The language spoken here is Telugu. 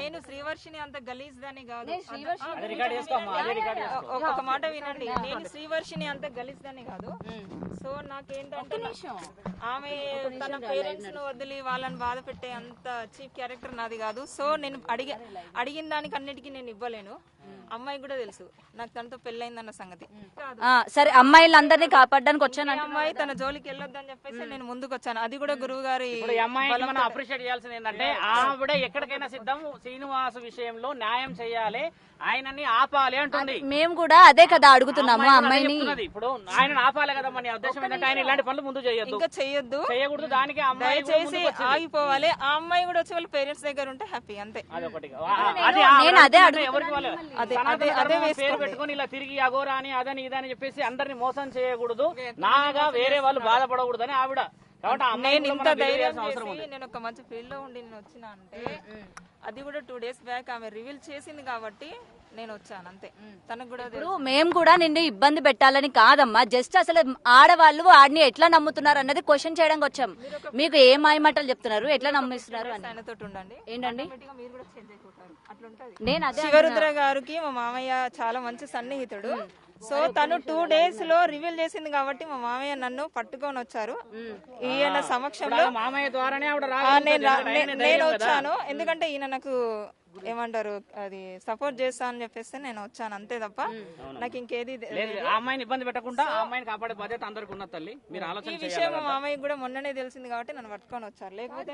నేను శ్రీవర్షిని అంత గలీజ్ దాని కాదు. రికార్డ్ ఒక మాట వినండి, నేను శ్రీవర్షిని అంత గలీజ్ దాని కాదు. సో నాకేంటంటే ఆమె తన పేరెంట్స్ ను వదిలి వాళ్ళని బాధ పెట్టే అంత చీప్ క్యారెక్టర్ నాది కాదు. సో నేను అడిగిన దానికి అన్నిటికీ నేను ఇవ్వలేను. అమ్మాయి కూడా తెలుసు నాకు తనతో పెళ్ళైందన్న సంగతి. సరే, అమ్మాయిలందరినీ కాపాడడానికి వచ్చాను. అమ్మాయి తన జోలికి వెళ్ళొద్దని చెప్పేసి నేను ముందుకు వచ్చాను. అది కూడా గురువు గారి అమ్మాయికి మనం అప్రిషియేట్ చేయాల్సింది ఏంటంటే ఆవిడ ఎక్కడికైనా సిద్ధం, శ్రీనివాస్ విషయంలో న్యాయం చేయాలి, ఆయనని ఆపాలి అంటుంది. మేము కూడా అదే కదా అడుగుతున్నాము అమ్మాయిని. ఇప్పుడు ఆయన ఆపాలి కదా, మన ఉద్దేశం ఏంటంటే ఆయన ఇలాంటి పనులు ముందు చేయొద్దు, చేయకూడదు. దానికి అమ్మాయి చేసి ఆగిపోవాలి. ఆ అమ్మాయి కూడా వచ్చి వాళ్ళ పేరెంట్స్ దగ్గర ఉంటే హ్యాపీ, అంతే. నేను అదే అదే పేరు పెట్టుకుని ఇలా తిరిగి అగోరా అని అదని ఇదని చెప్పేసి అందరిని మోసం చేయకూడదు, నాగా వేరే వాళ్ళు బాధపడకూడదు అని ఆవిడ. నేను ఇంత ధైర్యం చేసి నేను ఒక మంచి ఫీల్డ్ లో ఉండి నేను వచ్చినా అంటే అది కూడా 2 days బ్యాక్ ఆమె రివీల్ చేసింది కాబట్టి నేను వచ్చాను, అంతే. తనకు కూడా మేము కూడా నిన్ను ఇబ్బంది పెట్టాలని కాదమ్మా, జస్ట్ అసలు ఆడవాళ్ళు ఆడిని ఎట్లా నమ్ముతున్నారు అన్నది క్వశ్చన్ చేయడానికి వచ్చాం. మీకు ఏ మాయమాటలు చెప్తున్నారు, ఎట్లా నమ్మిస్తున్నారు అని. ఆయనతో ఉండండి ఏంటండి, మీరు కూడా చేంజ్ అయిపోతారు. అట్లుంటది. నేను అదే శివరుద్ర గారికి మా మామయ్య చాలా మంచి సన్నిహితుడు. సో తను 2 days లో రివీల్ చేసింది కాబట్టి మా మామయ్య నన్ను పట్టుకొని వచ్చారు. ఈయన సమక్షంలో మామయ్య ద్వారానే నేను వచ్చాను. ఎందుకంటే ఈయన నాకు ఏమంటారు అది సపోర్ట్ చేస్తా అని చెప్పేస్తే నేను వచ్చాను, అంతే తప్ప నాకు ఇంకేది. అమ్మాయిని ఇబ్బంది పెట్టకుండా అమ్మాయిని కాపాడే బాధ్యత అందరికి ఉన్న తల్లి. మీరు ఆలోచన ఈ విషయం మా మామయ్య కూడా మొన్ననే తెలిసింది కాబట్టి నన్ను పట్టుకొని వచ్చారు. లేకపోతే